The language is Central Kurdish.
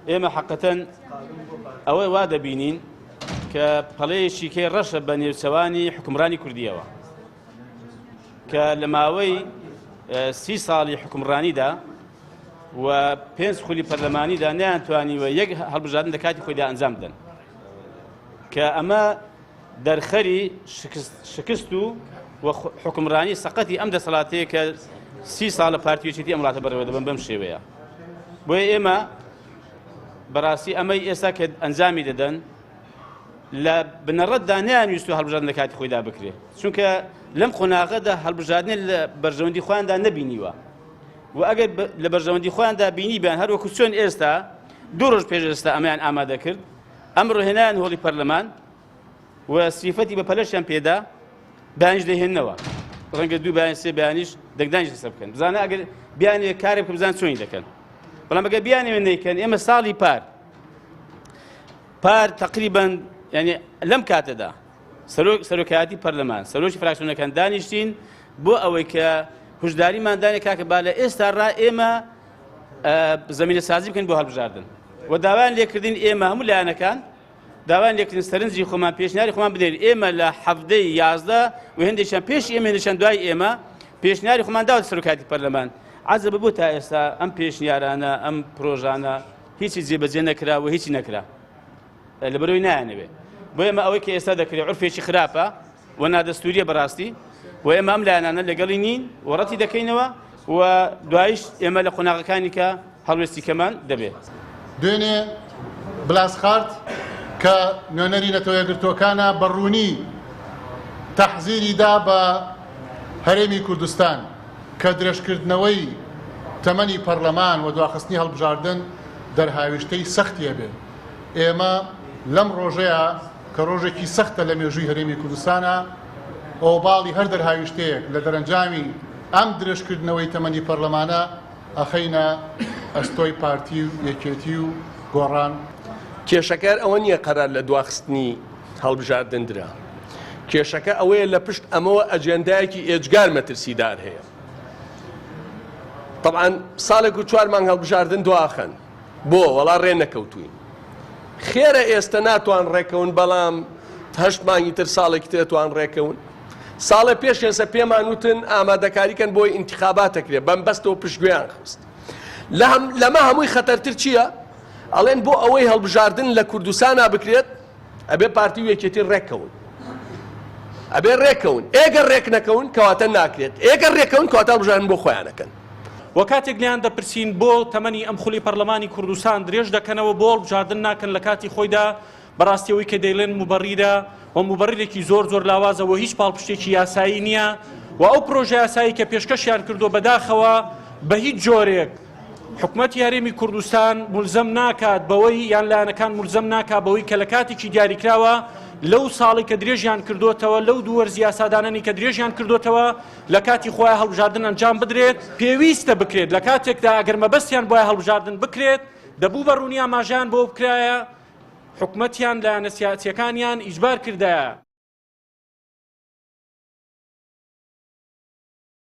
ئێمە حەقەتەن ئەوەی وا دەبینین کە پەڵەیەکی کەی ڕەشە بە نێوچەوانی حکومڕانی کوردیەوە کە لە ماوەی 30 ساڵی حکومڕانیدا و 5 خولی پەرلەمانیدا نەیانتوانیوە یەک هەڵبژاردن لە کاتی خۆیدا ئەنجام بدەن کە ئەمە دەرخەری شکست و حکومڕانی سەقەتی ئەم دەسەڵاتەیە کە 30 ساڵە پارتیەکێتی ئەم وڵاتە بەڕێوە دەبن بەم شێوەیە. بۆیە ئێمە بەڕاستی ئەمەی ئێستا کە ئەنجامی دەدەن لە بنەڕەتدا نەیانویستو هەڵبژاردن لە کاتی خۆیدا بکرێت، چونکە لەم قۆناغەدا هەڵبژاردنێ لە بەرژەوەندی خۆیاندا نەبینیوە و ئەگەر لە بەرژەوەندی خۆیاندا بینی بیان هەروەکو چۆن ئێستا 2 ڕۆژ پێش ئێستا ئەمەیان ئامادە کرد، ئەمڕۆ هێنایان هۆڵی پەرلەمان و سیفەتی بە پەلەشیان پێدا بەیانیش دەهێننەوە، ڕەنگە 2 بەیان 3 بەیانیش دەنگدانیش لەسەر بکەن، بزانە ئەگەر بیانێ کارێک بکەن بزان چۆنی دەکەن. بەڵام ئەگەر بیانێ نەیکەن ئێمە ساڵی پار تقریباً یعنی لەم کاتەدا سەرۆکایەتی پەرلەمان سەرۆکی فراکسیۆنەکان دانیشتین بۆ ئەوەی کە هوشداریمان دانێ کاکە با لە ئێستا ڕا ئێمە زەمینە سازی بکەین بۆ هەڵبژاردن و داوایان لێکردین ئێمە هەموو لایەنەکان داوایان لێکردین سەرنجی خۆمان پێشنیاری خۆمان بدەین ئێمە لە هەفتەی 11 و هێندێکیان پێش ئێمە هێندێکیان دوای ئێمە پێشنیاری خۆمان داوە سەرۆکایەتی پەرلەمان. عەجەبە بۆ تا ئێستا ئەم پێشنیارانە ئەم پرۆژانە هیچی جێبەجێ نەکرا و هیچی نەکرا لەبەرەوەی نایانەوێ. بۆ ئێمە ئەوەی کە ئێستا دەکرێت عورفێکی خراپە و نادەستوریە بەڕاستی و ئێمە ئەم لایەنانە لەگەڵی نین و ڕەتی دەکەینەوە و دوایش ئێمە لە قۆناغەکانی کە هەڵوێستیکەمان دەبێت. دوێنێ بلاسخارد کە نوێنەری نەتەوە یەکگرتووەکانە بەڕوونی تەحزیریدا بە هەرێمی کوردستان کە درێژکردنەوەی تەمەنی پەرلەمان و دواخستنی هەڵبژاردن دەرهاویشتەی سەختیە بێت. ئێمە لەم ڕۆژەیە کە ڕۆژێکی سەختە لە مێژووی هەرێمی کوردستانە ئۆباڵی هەر دەرهاویشتەیەک لە دەرەنجامی ئەم درێژکردنەوەی تەمەنی پەرلەمانە ئەخەینە ئەستۆی پارتی و یەکێتی و گۆڕان. کێشەکە ئەوە نییە قەرار لە دواخستنی هەڵبژاردن درا، کێشەکە ئەوەیە لە پشت ئەمەوە ئەجێندایەکی ئێجگار مەترسیدار هەیە. طبعاً ساڵێک و 4 مانگ هەڵبژاردن دواخەن بۆ وەڵا ڕێ نەکەوتوین. خێرە ئێستا ناتوان ڕێکەون بەڵام 8 مانگی تر ساڵێکی تێتوان ڕێکەون. ساڵە پێش ئێستا پێمان وتن ئامادەکاریکەن بۆی ئینتیخاباتەکرێ بەم بەستەوە پشتگوێیان خست. لەمە هەمووی خەتەرتر چییە؟ ئەڵێن بۆ ئەوەی هەڵبژاردن لە کوردستانە بکرێت ئەبێ پارتی و یەکێتی ڕێکەون، ئەبێ ڕێکەون. ئێگەر ڕێک نەکەون کەواتە ناکرێت، ئێگەر ڕێکەون کەواتە هەڵبژاردن بۆ خۆیانەکەن. و کاتێک لیان دەپرسین بۆ تەمەنی ئەم خولی پەرلەمانی کوردستان درێژ دەکەنەوە بۆ هەڵبژاردن ناکەن لە کاتی خۆیدا بەڕاستیەوەی کە دەیڵێن موبەڕیرە و موبەڕیرێکی زۆر لاوازەوە هیچ پاڵپشتێکی یاسایی نییە و ئەو پرۆژە یاسایی کە پێشکەشیان کردو بەداخەوە بە هیچ جۆرێک حکومەتی هەرێمی کوردستان مولزەم ناکات بەوەی یان لایەنەکان مولزەم ناکات بەوەی کە لە کاتێکی دیاریکراوە لەو ساڵی کە درێژیان کردوتەوە لەو دوو وەرزی یاسادانانی کە درێژیان کردوتەوە لە کاتی خۆیان هەڵبژاردن ئەنجام بدرێت. پێویستە بکرێت لە کاتێکدا ئەگەر مەبەستیان بۆیە هەڵبژاردن بکرێت دەبوو بە ڕوونی ئاماژیان بۆ بکرایە حکومەتیان لایەنە سیاسیەکانیان ئیجبار کردایە.